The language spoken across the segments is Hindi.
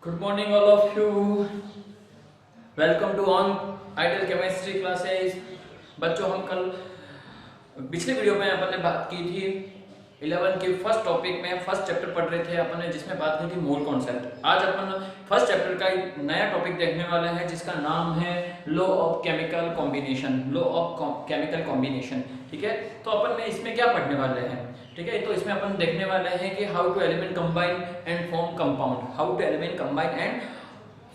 Good morning, all of you. Welcome to on ideal chemistry classes. बच्चों, हम कल पिछले वीडियो में अपन ने बात की थी 11 के फर्स्ट टॉपिक में फर्स्ट चैप्टर पढ़ रहे थे अपन ने, जिसमें बात की थी मोल कॉन्सेप्ट। आज अपन फर्स्ट चैप्टर का एक नया टॉपिक देखने वाले हैं जिसका नाम है law of chemical combination. Law of chemical combination, ठीक है। तो अपन में इसमें क्या पढ़ने वाले हैं, ठीक है। तो इसमें अपन देखने वाले हैं कि how to element combine and form compound. How to element combine and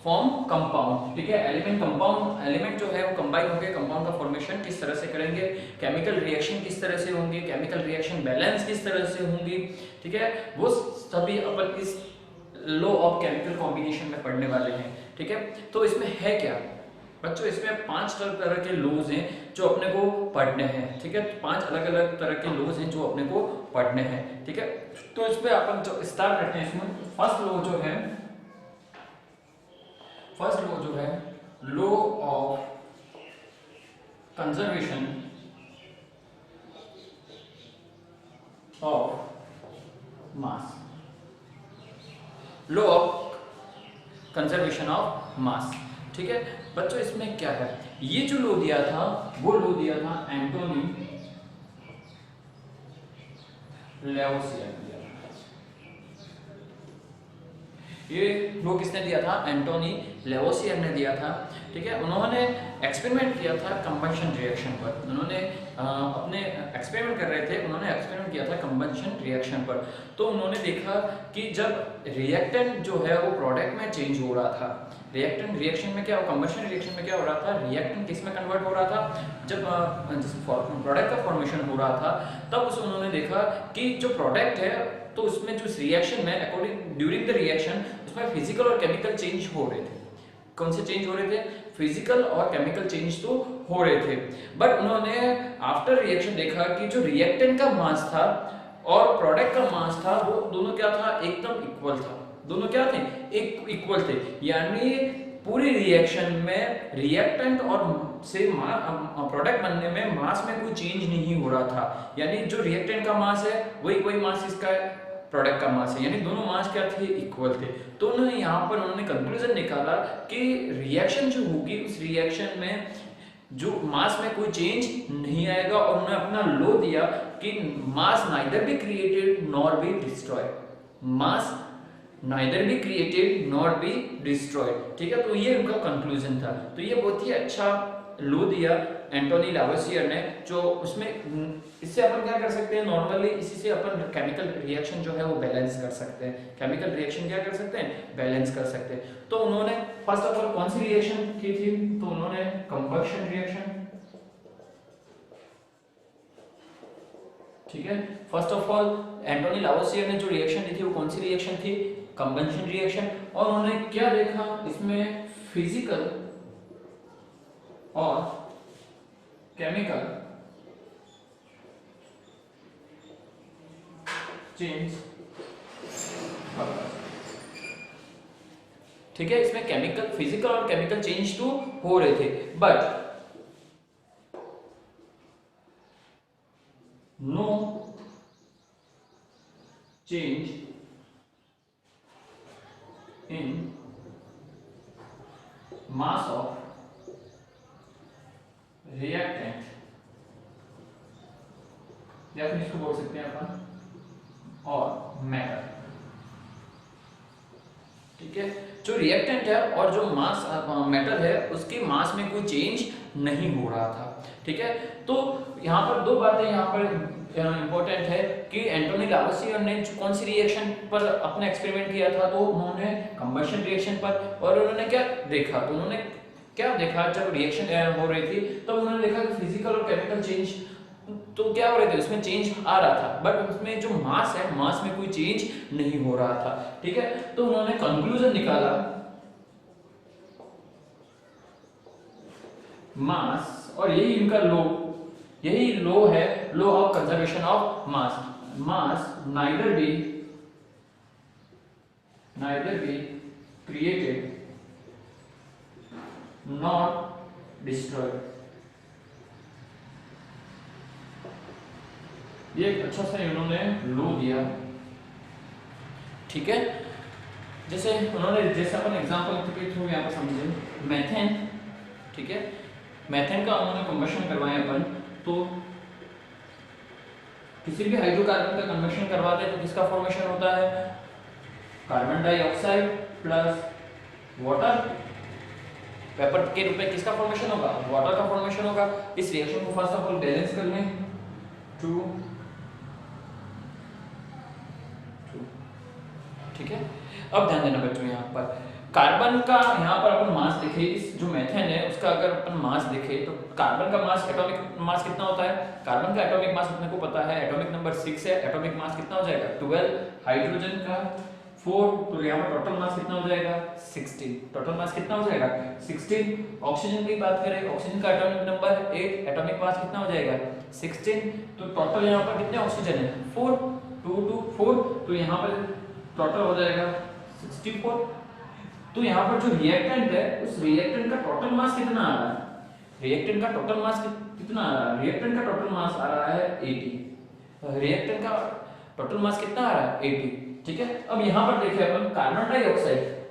form compound, ठीक है। एलिमेंट कंपाउंड, एलिमेंट जो है वो कंबाइन होंगे, कंपाउंड का फॉर्मेशन किस तरह से करेंगे, केमिकल रिएक्शन किस तरह से होंगे, केमिकल रिएक्शन बैलेंस किस तरह से होंगी, ठीक है। वो सभी अपन इस लॉ ऑफ केमिकल कॉम्बिनेशन में पढ़ने वाले हैं, ठीक है। तो इसमें है क्या बच्चों, इसमें 5 तरह के लॉज हैं जो अपने को पढ़ने हैं, ठीक है। 5 अलग अलग तरह के लॉज हैं जो अपने को पढ़ने हैं, ठीक है। तो इसमें अपन जो स्टार्ट करते हैं, इसमें फर्स्ट लॉ जो है, law of conservation of mass. Law of conservation of mass, ठीक है। बच्चों, इसमें क्या है, ये जो लॉ दिया था वो लॉ दिया था एंटोनी लेवोसियर। ये लॉ किसने दिया था, एंटोनी लेवोसियर ने दिया था, ठीक है। उन्होंने एक्सपेरिमेंट किया था कंबंशन रिएक्शन पर। उन्होंने अपने एक्सपेरिमेंट कर रहे थे, उन्होंने एक्सपेरिमेंट किया था कंबंशन रिएक्शन पर। तो उन्होंने देखा कि जब रिएक्टेंट जो है वो प्रोडक्ट में चेंज हो रहा था, रिएक्टेंट रिएक्शन में क्या, कंबंशन रिएक्शन में क्या हो रहा था, रिएक्टेंट किस में कन्वर्ट हो रहा था, जब प्रोडक्ट का फॉर्मेशन हो रहा था, तब उस उन्होंने देखा कि जो प्रोडक्ट है तो उसमें जो रिएक्शन में अकॉर्डिंग ड्यूरिंग द रिएक्शन उसमें फिजिकल और केमिकल चेंज हो रहे थे। कौन से चेंज हो रहे थे, फिजिकल और केमिकल चेंज तो हो रहे थे। बट उन्होंने आफ्टर रिएक्शन देखा कि जो रिएक्टेंट का मास था और प्रोडक्ट का मास था वो दोनों क्या था, एकदम इक्वल था। दोनों क्या थे, एक इक्वल थे। यानी पूरी रिएक्शन में रिएक्टेंट और से प्रोडक्ट बनने में मास में कोई चेंज नहीं हो रहा था। यानी जो रिएक्टेंट का मास है वही मास इसका है, प्रोडक्ट का मास है, यानी दोनों मास क्या थे, इक्वल थे। तो उन्होंने यहाँ पर उन्होंने कंक्लूजन निकाला कि रिएक्शन जो होगी उस रिएक्शन में जो मास में कोई चेंज नहीं आएगा, और उन्होंने अपना लॉ दिया कि mass neither be created nor be destroyed. Mass neither be created nor be destroyed, ठीक है। तो ये उनका कंक्लूजन था। तो ये बहुत ही अच्छा लॉ दिया एंटोनी लावोसियर ने, जो उसमें इससे अपन क्या कर सकते हैं, नॉर्मली इसी से अपन केमिकल रिएक्शन जो है वो बैलेंस कर सकते हैं। केमिकल रिएक्शन क्या कर सकते हैं, बैलेंस कर सकते हैं। तो उन्होंने फर्स्ट ऑफ ऑल कौन सी रिएक्शन की थी, तो उन्होंने कंबशन रिएक्शन, ठीक है। फर्स्ट ऑफ ऑल एंटोनी लावोसियर ने जो रिएक्शन दी थी वो कौन सी रिएक्शन थी, कंबशन रिएक्शन। और उन्होंने क्या देखा, इसमें फिजिकल और केमिकल चेंज, ठीक है। इसमें केमिकल, फिजिकल और केमिकल चेंज तो हो रहे थे, but no change in mass of reactant, या फिर इसको बोल सकते हैं अपन और मैटर, ठीक है। जो रिएक्टेंट है और जो मास मैटर है उसके मास में कोई चेंज नहीं हो रहा था, ठीक है। तो यहाँ पर दो बातें यहाँ पर इंपॉर्टेंट है कि एंटोनी लावोसियर ने कौन सी रिएक्शन पर अपना एक्सपेरिमेंट किया था, तो उन्होंने कंबशन रिएक्शन पर। और उन्होंने क्या देखा, तो उन्होंने क्या देखा, जब रिएक्शन हो रही थी तब तो उन्होंने देखा कि फिजिकल और केमिकल चेंज तो क्या हो रहे थे, उसमें चेंज आ रहा था, बट उसमें जो मास है मास में कोई चेंज नहीं हो रहा था, ठीक है। तो उन्होंने कंक्लूजन निकाला, मास, और यही इनका लॉ, यही लॉ है, law of conservation of mass. Mass neither be created not destroyed. ये एक अच्छा सा इन्होंने लॉ दिया, ठीक है। जैसे अपन एग्जांपल के थ्रू यहाँ पर समझे मेथेन, ठीक है, मेथेन का उन्होंने कंबशन करवाया अपन, तो किसी भी हाइड्रोकार्बन का कंबशन करवाते हैं तो किसका फॉर्मेशन होता है, carbon dioxide plus water vapour के रूप में किसका फॉर्मेशन होगा, वाटर का फॉर्मेशन होगा। इस रिएक्शन को फर्स्ट ऑफ ऑल बैलेंस कर लें, 2 ठीक है। अब ध्यान देना बच्चों, यहाँ पर कार्बन का यहाँ पर अपन मास देखें, इस जो मेथेन है उसका अगर अपन मास देखें तो कार्बन का मास, एटॉमिक मास कितना होता है, कार्बन का एटॉमिक मास अपने को पता है, एटॉमिक नंबर 6 है, एटॉमिक मास कितना हो जाएगा 12, हाइड्रोजन का 4, तो यहाँ पर टोटल मास कितना हो जाएगा 16, टोटल मास कितना हो जाएगा 16। ऑक्सीजन की बात करें, ऑक्सीजन का एटॉमिक नंबर 8, एटॉमिक मास कितना हो जाएगा 16, तो टोटल यहाँ पर कितने ऑक्सीजन है 4, 2 2 4, तो यहाँ पर टोटल हो जाएगा 64। तो यहाँ पर जो रिएक्टेंट है उस रिएक्टेंट का टोटल मास कितना आ रहा है, रिएक्टेंट का टोटल मास कितना आ रहा है, रिएक्टेंट का टोटल मास आ रहा है 80, रिएक्टेंट का टोटल मास कितना आ रहा है 80, ठीक है। अब यहाँ पर देखें अपन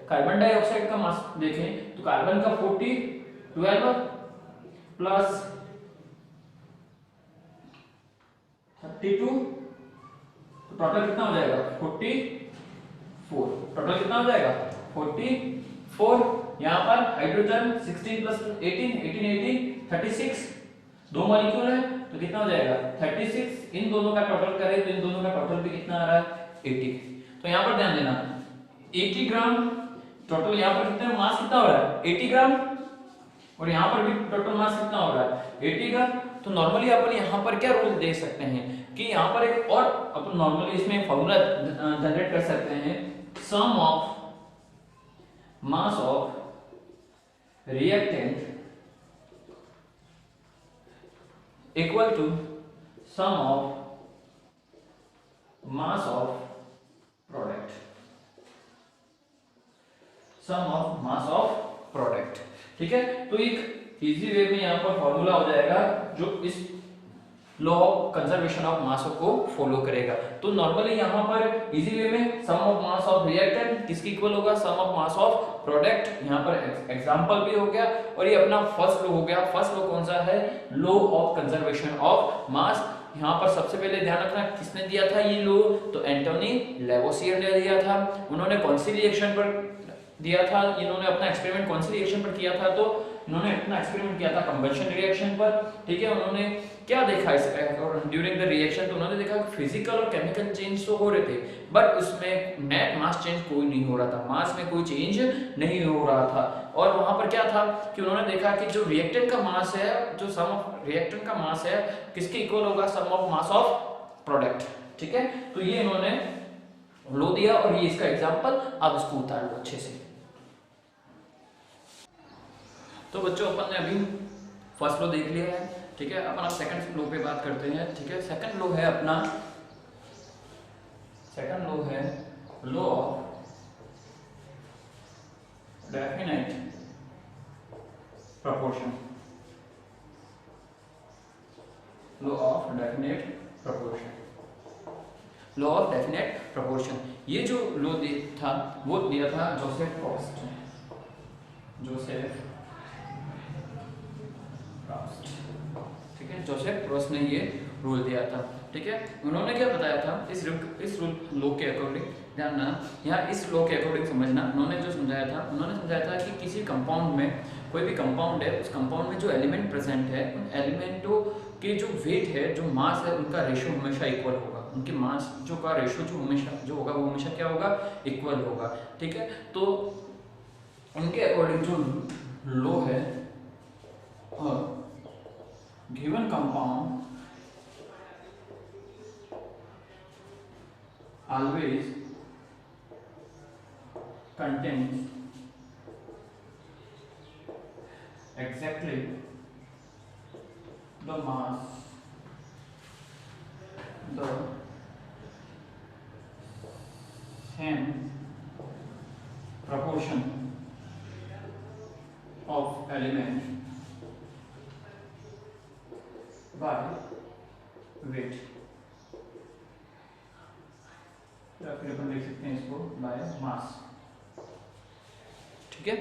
कार्बन डाइऑक्साइड का मास देखें तो कार्बन का 40, 12 प्लस 32, तो टोटल कितना हो जाएगा 44, टोटल कितना हो जाएगा 44। यहाँ पर हाइड्रोजन 16 प्लस 18, 18 36, दो मॉलिक्यूल है तो कितना हो जाएगा 36, इन दोनों का टोटल करें तो इन दोनों का टोटल भी कितना आ रहा है 80। तो यहाँ पर ध्यान देना 80 ग्राम टोटल, यहाँ पर कितना मास कितना हो रहा है 80 ग्राम, और यहाँ पर भी टोटल मास कितना हो रहा है 80 ग्राम। तो नॉर्मली अपन यहाँ पर क्या रूल दे सकते हैं कि यहाँ पर एक और अपन नॉर्मली इसमें फॉर्मूला जनरेट कर सकते हैं, सम of mass of reactant equal to sum of mass of product, sum of mass of product, ठीक है। तो एक इजी वे में यहाँ पर फॉर्मूला हो जाएगा जो इस law of conservation of mass को फॉलो करेगा। तो नॉर्मली यहाँ पर इजी वे में सम ऑफ मास ऑफ रिएक्टेंट किसकी इक्वल होगा, सम ऑफ मास ऑफ प्रोडक्ट। यहाँ पर एग्जांपल भी हो गया और ये अपना फर्स्ट लॉ हो गया। फर्स्ट लॉ कौन सा है, law of conservation of mass. यहाँ पर सबसे पहले ध्यान रखना किसने दिया था ये लॉ, तो एंटोनी लेवोसियर ने दिया था। उन्होंने कौन सी रिएक्शन पर दिया था, इन्होंने अपना एक्सपेरिमेंट कौन सी रिएक्शन पर किया था, तो इन्होंने अपना एक्सपेरिमेंट किया था कंबशन रिएक्शन पर, ठीक है। उन्होंने क्या देखा इस ड्यूरिंग द रिएक्शन, तो उन्होंने देखा फिजिकल और केमिकल चेंज तो हो रहे थे बट उसमें नेट मास चेंज कोई नहीं हो रहा था, मास में कोई चेंज नहीं हो रहा था। और वहां पर क्या था कि उन्होंने देखा कि जो रिएक्टेंट का मास है, जो सम ऑफ रिएक्टेंट का मास है किसके इक्वल होगा, सम ऑफ मास ऑफ प्रोडक्ट, ठीक है। तो ये इन्होंने लो दिया और ये इसका एग्जांपल, आप इसको उतार लो अच्छे से। तो बच्चों अपन ने अभी फर्स्ट लो देख लिया है, ठीक है। अपन अब सेकंड लो पे बात करते हैं, ठीक है। सेकंड लो है अपना, सेकंड लो है law of definite proportion, law of definite proportion, law of definite proportion. ये जो लो था वो दिया था जोसेफ प्रॉस्ट, जोसेफ प्रॉस्ट, ठीक है। जोसेफ प्रॉस्ट ने ये रूल दिया था, ठीक है। उन्होंने क्या बताया था, इस लॉ के अकॉर्डिंग ध्यान ना, यहाँ इस लॉ के अकॉर्डिंग समझना। उन्होंने जो समझाया था, उन्होंने समझाया था कि किसी कंपाउंड में, कोई भी कंपाउंड है, उस कंपाउंड में जो एलिमेंट प्रेजेंट है उन एलिमेंटों के जो वेट है, जो मास है, उनका रेशियो हमेशा इक्वल होगा। उनके मास जो का रेशियो जो हमेशा जो होगा वो हमेशा क्या होगा, इक्वल होगा, ठीक है। तो उनके अकॉर्डिंग जो लॉ है, given compound always contains exactly the mass, the same proportion of element by weight, या फिर अपन लिख सकते हैं इसको बाय मास, ठीक है।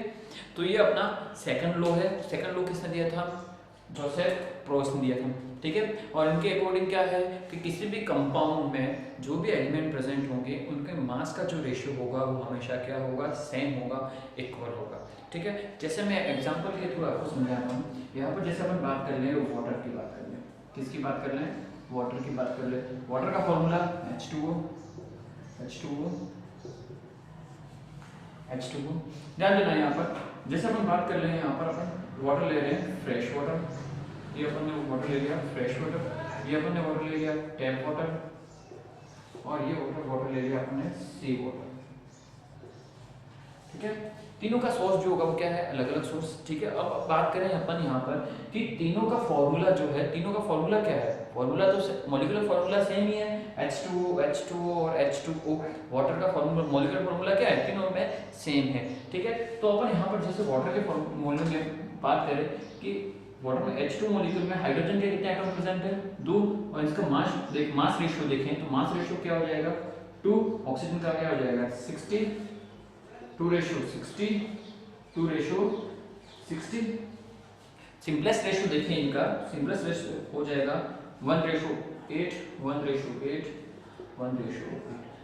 तो ये अपना सेकंड लॉ है। सेकंड लॉ किसने दिया था? जोसेफ प्रोस्ट ने दिया था, ठीक है। और इनके अकॉर्डिंग क्या है कि किसी भी कंपाउंड में जो भी एलिमेंट प्रेजेंट होंगे उनके मास का जो रेशियो होगा वो हमेशा क्या होगा? सेम होगा, इक्वल होगा, ठीक है। जैसे मैं एग्जांपल के थ्रू आपको समझाता हूँ। यहाँ पर जैसे अपन बात कर रहे हैं वाटर की बात कर रहे हैं, किसकी बात कर रहे हैं? वाटर की बात कर रहे हैं। वाटर का फॉर्मूला H2O, H2O, H2O। ध्यान देना यहाँ पर जैसे अपन बात कर रहे हैं, यहाँ पर अपन वाटर ले रहे हैं फ्रेश वाटर, ये अपन ने वाटर ले लिया फ्रेश वाटर, ये अपन ने वाटर ले लिया टैप वाटर, और ये वाटर ले लिया अपन ने सी वाटर, ठीक है। तीनों का सोर्स जो होगा वो क्या है? अलग अलग सोर्स, ठीक है। अब बात करें अपन यहाँ पर कि तीनों का फॉर्मूला जो है, तीनों का फॉर्मूला क्या है? फॉर्मूला तो मॉलिक्यूलर फॉर्मूला सेम ही है, H2O, H2O और H2O। वाटर का फॉर्मूला, मॉलिक्यूलर फॉर्मूला क्या है? तीनों में सेम है, ठीक है। तो अपन यहाँ पर जैसे वाटर के फॉर्मूले में बात करें कि वाटर में H2 मॉलिक्यूल में हाइड्रोजन के कितने एटम प्रेजेंट है? 2, और इसका मास रेशियो देखें तो मास रेशियो क्या हो जाएगा? 2। ऑक्सीजन का क्या हो जाएगा? 60, 2:60, 2:60। सिंपलेस्ट रेशियो देखिए इनका, सिंपलेस्ट रेशियो हो जाएगा 1:8, 1:8, 1:8।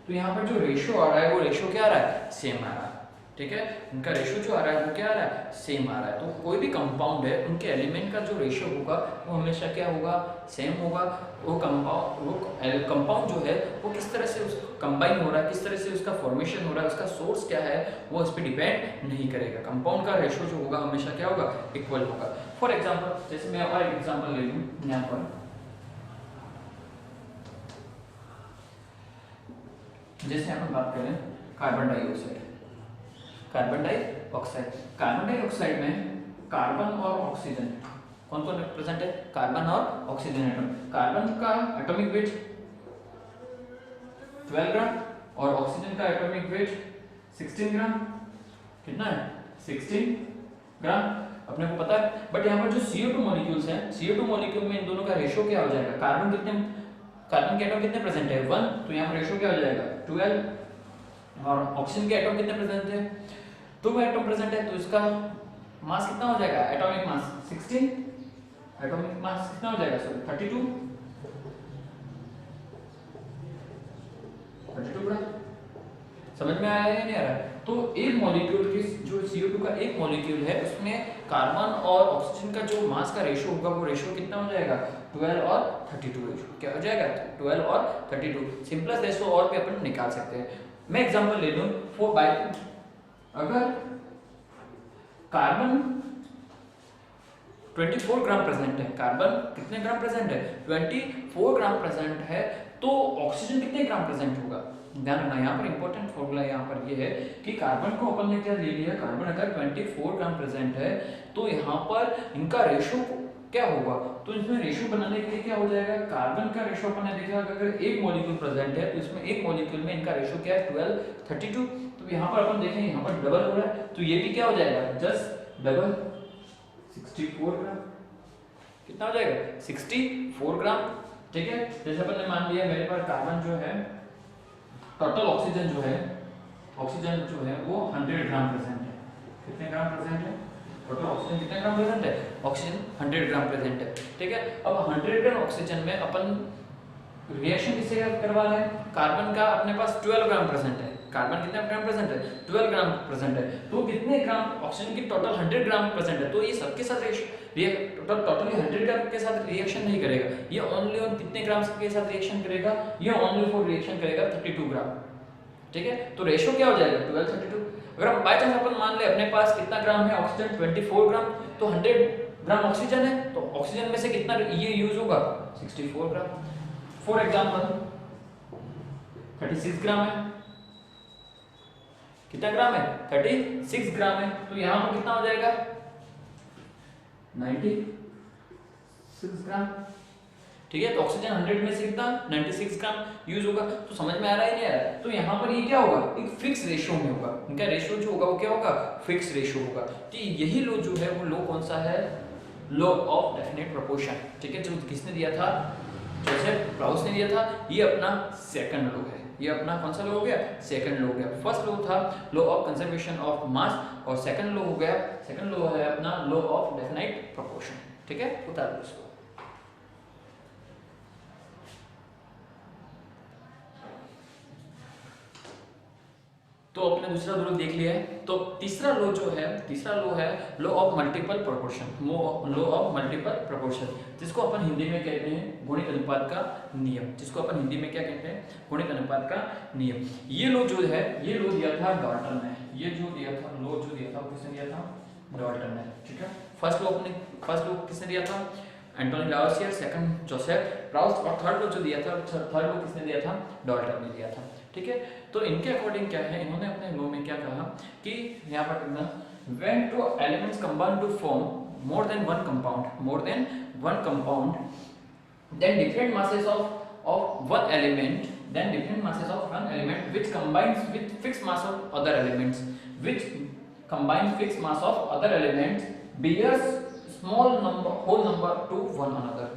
तो यहाँ पर जो रेशियो आ रहा है वो रेशियो क्या आ रहा है? सेम आ रहा है, ठीक है। उनका रेशियो जो आ रहा है वो क्या आ रहा है? सेम आ रहा है। तो कोई भी कंपाउंड है उनके एलिमेंट का जो रेशियो होगा वो हमेशा क्या होगा? सेम होगा। वो कंपाउंड जो है वो किस तरह से कंबाइन हो रहा है, किस तरह से उसका फॉर्मेशन हो रहा है, उसका सोर्स क्या है, वो इस पर डिपेंड नहीं करेगा। कंपाउंड का रेशियो जो होगा हमेशा क्या होगा? इक्वल होगा। फॉर एग्जाम्पल जैसे मैं और एक एग्जाम्पल ले लूँ यहाँ पर, जैसे यहाँ पर बात करें carbon dioxide. Carbon dioxide, carbon dioxide में कार्बन और ऑक्सीजन कौन कौन प्रेजेंट है? कार्बन और ऑक्सीजन एटम। कार्बन का एटॉमिक वेट 12 ग्राम और ऑक्सीजन का एटॉमिक वेट 16 ग्राम। कितना है? 16 ग्राम, अपने को पता है। बट यहाँ पर जो CO2 मॉलिक्यूल्स हैं, CO2 मॉलिक्यूल में इन दोनों का रेशियो क्या हो जाएगा? कार्बन के एटम कितने प्रेजेंट है? 1, तो यहाँ पर रेशियो क्या हो जाएगा? 12। और ऑक्सीजन के एटम कितने प्रेजेंट है? 2 एटम प्रेजेंट है, तो इसका मास कितना हो जाएगा? एटॉमिक मास 16, एटॉमिक मास कितना हो जाएगा? सॉरी 32 ग्राम। समझ में आया है या नहीं आ रहा है? तो एक मॉलिक्यूल की जो CO2 का एक मॉलिक्यूल है उसमें कार्बन और ऑक्सीजन का जो मास का रेशियो होगा वो रेशियो कितना हो जाएगा? 12 और 32 रेशियो। क्या हो जाएगा? 12 और 32। सिंपलेस्ट रेशियो और भी अपन निकाल सकते हैं। मैं एग्जांपल ले लूं 4/2। अगर कार्बन 24 ग्राम प्रेजेंट है, कार्बन कितने ग्राम प्रेजेंट है? 24 ग्राम प्रेजेंट है, तो ऑक्सीजन कितने ग्राम प्रेजेंट होगा? ध्यान रखना, यहाँ पर इंपॉर्टेंट फॉर्मूला यहाँ पर ये है कि कार्बन को अपन ने क्या ले लिया? कार्बन अगर 24 ग्राम प्रेजेंट है तो यहाँ पर इनका रेशियो क्या होगा? तो इसमें रेशियो बनाने के लिए क्या हो जाएगा? कार्बन का रेशियो अपन ने देखा अगर एक मॉलिक्यूल प्रेजेंट है तो इसमें एक मॉलिक्यूल में इनका रेशियो क्या है? 12, 32। तो यहाँ पर अपन देखें यहाँ पर डबल हो रहा है, तो ये भी क्या हो जाएगा? जस्ट डबल 64 ग्राम। कितना हो जाएगा? 64 ग्राम, ठीक है। जैसे अपन ने मान लिया मेरे पास कार्बन जो है, टोटल ऑक्सीजन जो है वो 100 ग्राम प्रेजेंट है। कितने ग्राम प्रेजेंट है? टोटल ऑक्सीजन कितने ग्राम प्रेजेंट है? ऑक्सीजन 100 ग्राम प्रेजेंट है, ठीक है। अब 100 ग्राम ऑक्सीजन में अपन रिएक्शन किससे करवा रहे हैं? कार्बन का अपने पास 12 ग्राम प्रेजेंट है। कार्बन कितने ग्राम प्रेजेंट है? 12 ग्राम प्रेजेंट है। तो कितने ग्राम ऑक्सीजन की टोटल 100 ग्राम प्रेजेंट है, तो ये सबके साथ टोटली 100 ग्राम के साथ रिएक्शन नहीं करेगा। ये ओनली और कितने ग्राम के साथ रिएक्शन करेगा? ये ओनली फॉर रिएक्शन करेगा 32 ग्राम, ठीक है। तो रेशियो क्या हो जाएगा? 12, 32। अगर हम बाय चांस अपन मान ले अपने पास कितना ग्राम है ऑक्सीजन? 24 ग्राम, तो 100 ग्राम ऑक्सीजन है, तो ऑक्सीजन में से कितना ये यूज होगा? 64 ग्राम। फॉर एग्जांपल 36 ग्राम है। कितना ग्राम है? 36 ग्राम है, तो यहां पर कितना हो जाएगा? 96 ग्राम, ठीक है। तो ऑक्सीजन 100 में से कितना? 96 ग्राम यूज होगा। तो समझ में आ रहा है नहीं आ रहा है? तो यहाँ पर ये क्या होगा? एक फिक्स रेशियो में होगा। इनका रेशियो जो होगा वो क्या होगा? फिक्स रेशियो होगा। तो यही लो जो है वो लो कौन सा है? लॉ ऑफ डेफिनेट प्रोपोर्शन, ठीक है। जो किसने दिया था? जोसेफ प्रोस्ट ने दिया था। ये अपना सेकंड लॉ है। ये अपना कौन सा लॉ हो गया, सेकंड लॉ हो गया। फर्स्ट लॉ था law of conservation of mass, और सेकंड लॉ हो गया, सेकंड लॉ है अपना लॉ ऑफ डेफिनाइट प्रोपोर्शन। ठीक है, उतार दो इसको। तो अपने दूसरा लॉ देख लिया है। तो तीसरा लॉ जो है, तीसरा लॉ है law of multiple proportion, law of multiple proportion, जिसको अपन हिंदी में कहते हैं गुणित अनुपात का नियम, जिसको अपन हिंदी में क्या कहते हैं, गुणित अनुपात का नियम। ये लॉ जो है, ये लॉ दिया था डाल्टन ने, ये जो दिया था लॉ जो दिया था वो किसने दिया था, डाल्टन ने। ठीक है, फर्स्ट लॉ किसने दिया था, एंटोनी लावोसियर, सेकंड जोसेफ प्राउस्ट, और थर्ड लॉ जो दिया था, थर्ड लॉ किसने दिया था, डाल्टन ने दिया था। ठीक है, तो इनके अकॉर्डिंग क्या है, इन्होंने अपने लॉ में क्या कहा कि यहाँ पर when two elements combine to form more than one compound, then different masses of one element, which combines with fixed mass of other elements, bears whole number to one another।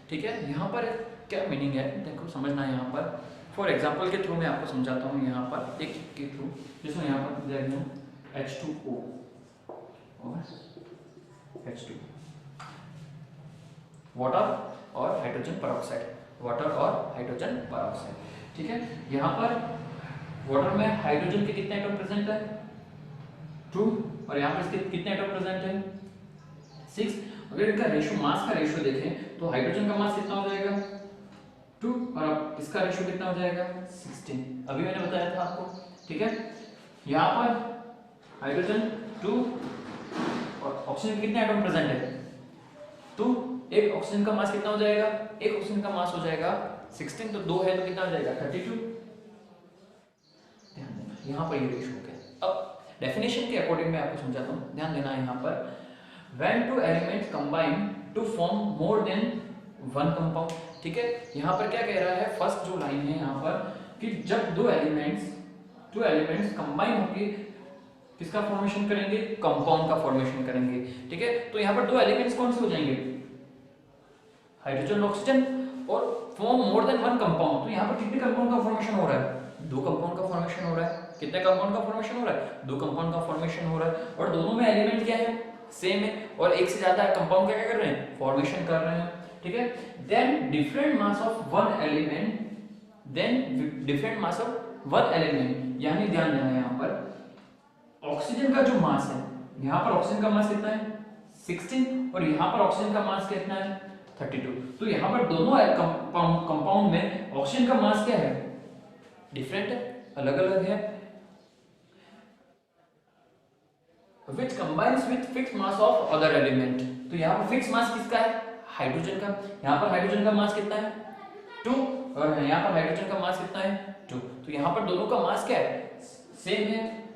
ठीक है, यहाँ पर क्या मीनिंग है देखो, समझना है यहाँ पर। फॉर एग्जाम्पल के थ्रू मैं आपको समझाता हूँ यहाँ पर, एक के थ्रू, जिसमें यहाँ पर दे रही हूँ H2O और H2, वाटर और हाइड्रोजन पेरोक्साइड, वाटर और हाइड्रोजन पेरोक्साइड। ठीक है, यहाँ पर वाटर में हाइड्रोजन के कितने एटम प्रेजेंट है, 2, और यहाँ पर इसके कितने एटम प्रेजेंट है, 6। अगर इनका रेशो, मास का रेशो देखें तो हाइड्रोजन का मास कितना हो जाएगा, 2, और अब इसका रेशो कितना हो जाएगा, 16। अभी मैंने बताया था आपको। ठीक है, यहाँ पर हाइड्रोजन 2 और ऑक्सीजन के कितने एटम प्रेजेंट है, 2। एक ऑक्सीजन का मास कितना हो जाएगा, एक ऑक्सीजन का मास हो जाएगा 16, तो 2 है तो कितना हो जाएगा 32। ध्यान देना यहाँ पर ये रेशो हो गया। अब डेफिनेशन के अकॉर्डिंग मैं आपको समझाता हूँ, ध्यान देना यहाँ पर। When two elements combine to form more than one compound। ठीक है, यहाँ पर क्या कह रहा है, फर्स्ट जो लाइन है यहाँ पर, कि जब दो एलिमेंट्स कंबाइन होकर किसका फॉर्मेशन करेंगे, कंपाउंड का फॉर्मेशन करेंगे। ठीक है, तो यहाँ पर दो एलिमेंट्स कौन से हो जाएंगे, हाइड्रोजन ऑक्सीजन, और form more than one compound. तो यहाँ पर कितने कंपाउंड का फॉर्मेशन हो रहा है, 2 कंपाउंड का फॉर्मेशन हो रहा है। कितने कंपाउंड का फॉर्मेशन हो रहा है, 2 कंपाउंड का फॉर्मेशन हो रहा है, और दोनों में एलिमेंट क्या है, सेम है, और एक से ज्यादा कंपाउंड क्या कर रहे हैं, फॉर्मेशन कर रहे हैं। ठीक है, then different mass of one element, यानी ध्यान देना यहाँ पर ऑक्सीजन का जो मास है, यहाँ पर ऑक्सीजन का मास कितना है 16, और यहाँ पर ऑक्सीजन का मास कितना है 32। तो यहाँ पर दोनों कंपाउंड में ऑक्सीजन का मास क्या है, डिफरेंट है, अलग अलग है। Which combines with fixed mass of other element। तो यहाँ पर फिक्स मास किसका है, हाइड्रोजन का। यहाँ पर हाइड्रोजन का मास कितना है 2, और यहाँ पर हाइड्रोजन का मास कितना है 2। तो यहाँ पर दोनों का मास क्या है, सेम है।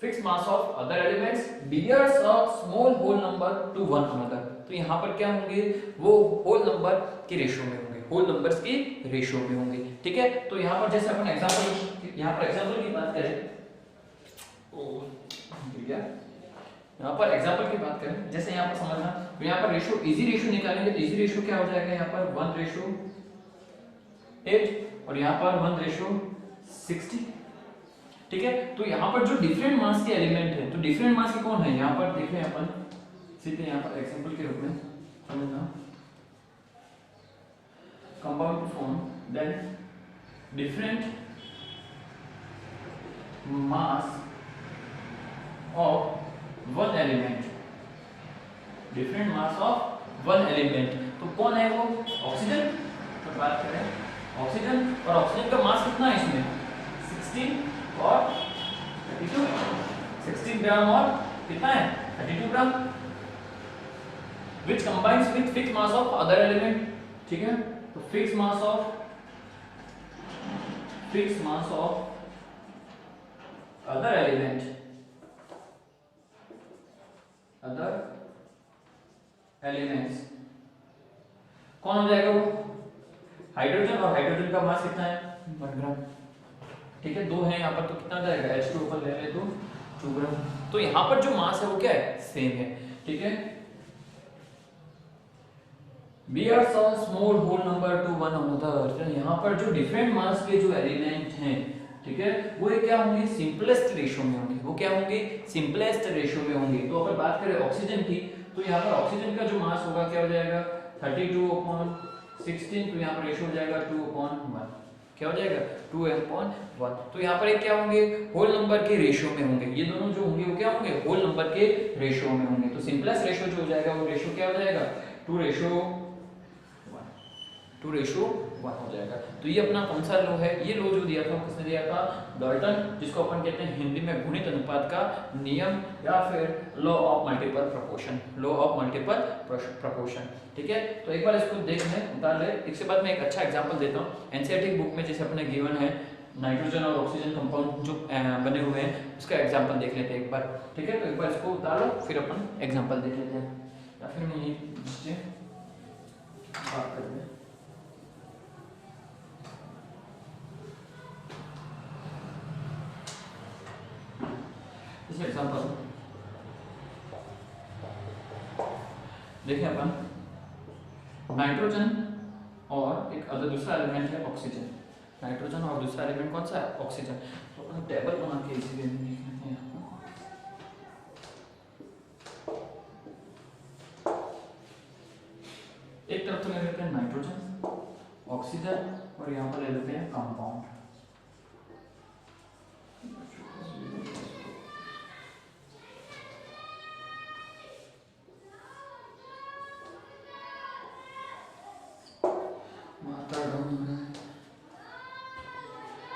Fix mass of other elements bears a small whole number to one another। तो यहाँ पर क्या होंगे, वो होल नंबर के रेशियो में होंगे, होल नंबर्स की रेशियो में होंगे। ठीक है, तो यहाँ पर जैसे अपन एग्जांपल, यहाँ पर एग्जांपल की बात करें, यहाँ पर एग्जांपल की बात करें, जैसे यहाँ पर समझना, तो यहाँ पर रेशियो, इजी रेशियो निकालेंगे तो इजी रेशियो क्या हो जाएगा, यहाँ पर 1:8, और यहाँ पर 1:60। ठीक है, तो यहाँ पर जो डिफरेंट मास के एलिमेंट है, तो डिफरेंट मास के कौन है, यहाँ पर देखें अपन सीधे यहाँ पर एग्जांपल के रूप में समझना, compound to form then different mass of one element, different mass of one element. तो कौन है वो, ऑक्सीजन। तो बात करें ऑक्सीजन, और ऑक्सीजन का मास कितना है इसमें 16 और 32, 16 ग्राम और कितना है 32 ग्राम, which combines with fixed mass of other element। ठीक है, तो fixed mass of other element, other elements कौन हो जाएगा, वो हाइड्रोजन, और हाइड्रोजन का मास कितना है 1 ग्राम। ठीक है, 2 है यहाँ पर, तो कितना जाएगा, H2 ऊपर ले ले तो 2 ग्राम। तो यहाँ पर जो मास है वो क्या है, सेम है। ठीक है, We are so small whole number to one another। तो यहाँ पर जो डिफरेंट मास के जो एलिमेंट हैं, ठीक है, वो ये क्या होंगे, सिंपलेस्ट रेशियो में होंगे। वो क्या होंगे, सिंपलेस्ट रेशियो में होंगे। तो अगर बात करें ऑक्सीजन की, तो यहाँ पर ऑक्सीजन का जो मास होगा क्या हो जाएगा, 32/16। तो यहाँ पर रेशियो हो जाएगा 2/1। क्या हो जाएगा, 2/1। तो यहाँ पर एक क्या होंगे, होल नंबर के रेशियो में होंगे। ये दोनों जो होंगे वो क्या होंगे, होल नंबर के रेशियो में होंगे। तो सिंपलेस्ट रेशियो जो हो जाएगा वो रेशियो क्या हो जाएगा, 2:1 हो जाएगा। तो ये अपना कौन सा लो है, ये लो जो दिया था वो किसने दिया था, डाल्टन, जिसको अपन कहते हैं हिंदी में गुणित अनुपात का नियम, या फिर law of multiple proportion, law of multiple proportion. ठीक है, तो एक बार इसको देख लें, उतार ले। इसके बाद मैं एक अच्छा एग्जांपल देता हूँ। एनसीईआरटी बुक में जैसे अपने गिवन है नाइट्रोजन और ऑक्सीजन कंपाउंड जो बने हुए हैं, उसका एग्जांपल देख लेते हैं एक बार। ठीक है, तो एक बार इसको उतार लो, फिर अपन एग्जांपल देख लेते हैं, या फिर मैं ये बात कर लें। एग्जांपल देखिए, अपन नाइट्रोजन और एक अदर दूसरा एलिमेंट है ऑक्सीजन। नाइट्रोजन और दूसरा एलिमेंट कौन सा है, ऑक्सीजन। तो अपन टेबल बना के इसी में लिख लेते हैं। एक तरफ तो ले लेते हैं नाइट्रोजन, ऑक्सीजन, और यहाँ पर ले लेते हैं कंपाउंड।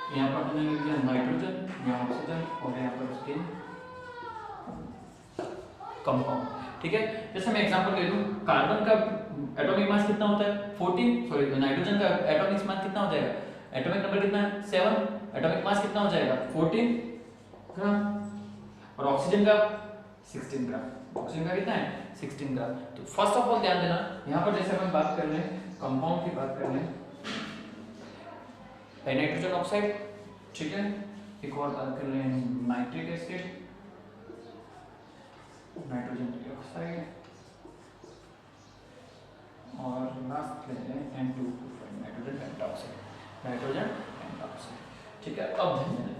यहाँ पर हमने लिख दिया नाइट्रोजन, यहाँ ऑक्सीजन, और यहाँ पर उसके कंपाउंड। ठीक है, जैसे मैं एग्जांपल ले लूं, कार्बन का एटॉमिक मास कितना होता है, 14, सॉरी नाइट्रोजन का एटॉमिक मास कितना हो जाएगा, एटॉमिक नंबर कितना है, 7, एटॉमिक मास कितना हो जाएगा, 14 ग्राम, और ऑक्सीजन का 16 ग्राम। ऑक्सीजन का कितना है, 16 ग्राम। तो फर्स्ट ऑफ ऑल ध्यान देना, यहाँ पर जैसे हम बात कर रहे हैं कंपाउंड की बात कर रहे हैं, नाइट्रोजन ऑक्साइड, ठीक है, एक और बात कर रहे हैं नाइट्रिक एसिड, नाइट्रोजन डाइऑक्साइड, और लास्ट ले लें N2O5, nitrogen pentoxide, nitrogen pentoxide. ठीक है, अब ध्यान देना,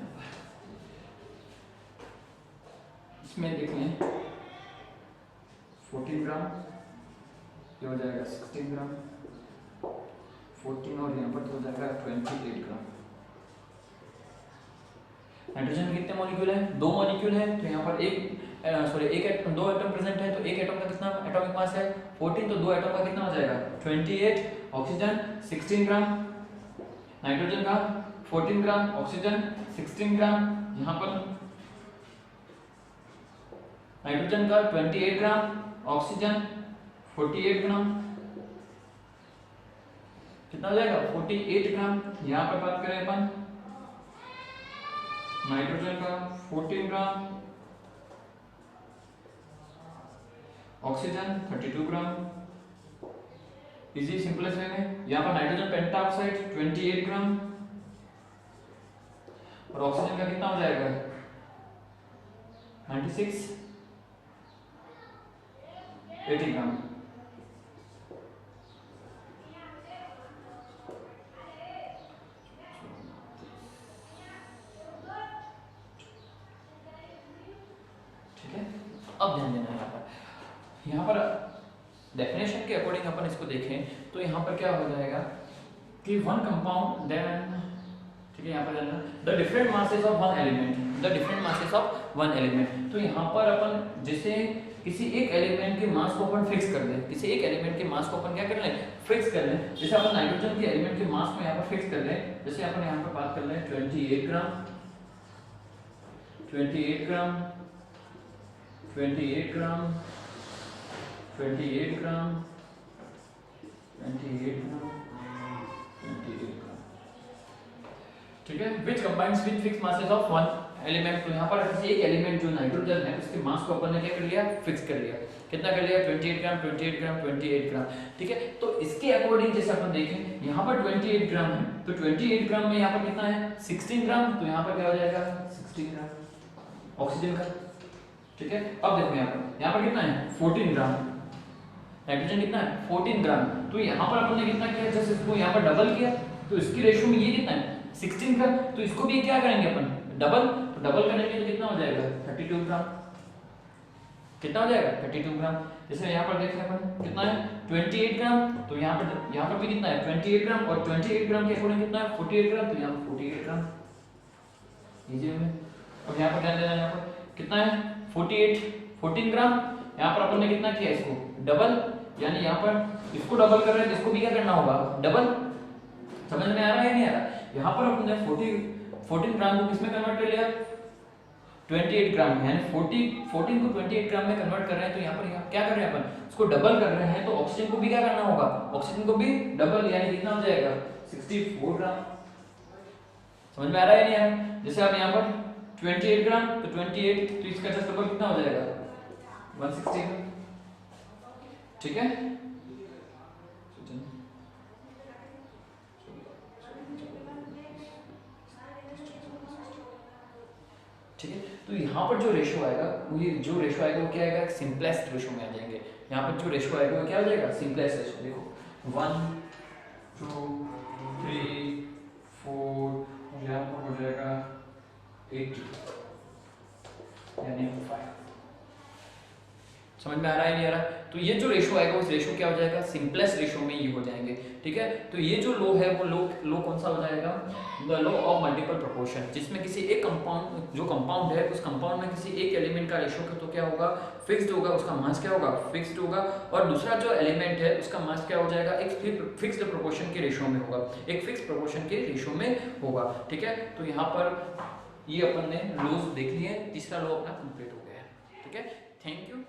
इसमें देख लें 14 ग्राम, ये हो जाएगा 16 ग्राम, 14 और यहाँ पर तो हो जाएगा 28 ग्राम। नाइट्रोजन में कितने मॉलिक्यूल हैं, 2 मॉलिक्यूल हैं। तो यहाँ पर दो एटम प्रेजेंट है, तो एक एटम का कितना एटॉमिक मास है, 14, तो 2 एटम का कितना हो जाएगा, 28। ऑक्सीजन 16 ग्राम, नाइट्रोजन का 14 ग्राम, ऑक्सीजन 16 ग्राम, यहाँ पर नाइट्रोजन का 28 ग्राम, ऑक्सीजन 48 ग्राम, कितना हो जाएगा, 48 ग्राम। यहाँ पर बात करें अपन नाइट्रोजन का 14 ग्राम, ऑक्सीजन 32 ग्राम, इजी सिंपलेस्ट वे में। यहाँ पर नाइट्रोजन पेंटाऑक्साइड 28 ग्राम, और ऑक्सीजन का कितना हो जाएगा 96, 80 ग्राम। अब ध्यान देना, यहाँ पर डेफिनेशन के अकॉर्डिंग अपन इसको देखें तो यहाँ पर क्या हो जाएगा कि वन कंपाउंड देन, ठीक है, यहाँ पर जाना the different masses of one element, the different masses of one element. तो यहाँ पर अपन जैसे किसी एक एलिमेंट के मास को अपन फिक्स कर लें, किसी एक एलिमेंट के मास को अपन क्या कर लें, फिक्स कर लें। जैसे अपन नाइट्रोजन के एलिमेंट के मास को यहाँ पर फिक्स कर लें, जैसे अपन यहाँ पर बात कर लें 28 ग्राम, 28 ग्राम, 28 ग्राम, 28 ग्राम, 28 ग्राम, 28 ग्राम, ठीक है, which combines with fixed masses of one element. तो यहाँ पर किसी एक एलिमेंट जो नाइट्रोजन है उसके मास को अपन ने क्या कर लिया, फिक्स कर लिया। कितना कर लिया, 28 ग्राम, 28 ग्राम, 28 ग्राम, ठीक है। तो इसके अकॉर्डिंग जैसे अपन देखें यहाँ पर 28 ग्राम है, तो 28 ग्राम में यहाँ पर कितना है 16 ग्राम, तो यहाँ पर क्या हो जाएगा 16 ग्राम ऑक्सीजन का, ठीक है। अब देखो यहाँ पर कितना है 14 ग्राम, नाइट्रोजन कितना है 14 ग्राम। तो यहाँ पर अपन ने कितना किया, जैसे इसको यहाँ पर डबल किया तो इसकी रेशियो में ये कितना है 16 ग्राम, तो इसको भी क्या करेंगे अपन डबल, तो डबल करेंगे तो कितना हो जाएगा 32 ग्राम। कितना हो जाएगा 32 ग्राम। जैसे यहाँ पर देखें अपन कितना है 28 ग्राम, तो यहाँ पर भी कितना है 28 ग्राम, और 28 ग्राम के अकॉर्डिंग कितना है 48 ग्राम, तो यहाँ पर 48 ग्राम इजी में। अब यहाँ पर ध्यान देना, यहाँ पर कितना है 14 ग्राम। यहाँ पर अपन ने कितना किया इसको डबल, यानी यहाँ पर इसको डबल कर रहे हैं, इसको भी क्या करना होगा डबल। समझ में आ रहा है या नहीं आ रहा? यहाँ पर अपन ने 14 ग्राम को किसमें कन्वर्ट कर लिया 28 ग्राम में, यानी 14 को 28 ग्राम में कन्वर्ट कर रहे हैं। तो यहाँ पर क्या कर रहे हैं अपन इसको डबल कर रहे हैं, तो ऑक्सीजन को भी क्या करना होगा, ऑक्सीजन को भी डबल, यानी कितना हो जाएगा 64 ग्राम। समझ में आ रहा है या नहीं आ रहा? जैसे आप यहाँ पर 28 ग्राम तो 28, तो इसका जस्ट डबल कितना हो जाएगा 160 ग्राम। ठीक है, ठीक है। तो यहाँ पर जो रेशो आएगा वो क्या आएगा सिंपलेस्ट रेशो में आ जाएंगे। यहाँ पर जो रेशो आएगा वो क्या हो जाएगा सिंपलेस्ट रेशो। देखो 1 2 3 4, यहाँ पर हो जाएगा 80 यानी 5। समझ में आ रहा है नहीं आ रहा? तो ये जो रेशो आएगा उस रेशो क्या हो जाएगा सिंपलेस्ट रेशो में ये हो जाएंगे। ठीक है, तो ये जो लो है वो लो कौन सा हो जाएगा the low of multiple proportion, जिसमें किसी एक कंपाउंड जो कंपाउंड है उस कंपाउंड में किसी एक एलिमेंट का रेशो तो क्या होगा फिक्स्ड होगा, उसका मास क्या होगा फिक्स्ड होगा, और दूसरा जो एलिमेंट है उसका मास क्या हो जाएगा एक फिक्स्ड प्रोपोर्शन के रेशो में होगा, एक फिक्स्ड प्रोपोर्शन के रेशो में होगा। ठीक है, तो यहाँ पर ये अपन ने लॉज देख लिए, तीसरा लॉ अपना कंप्लीट हो गया है। ठीक है, थैंक यू।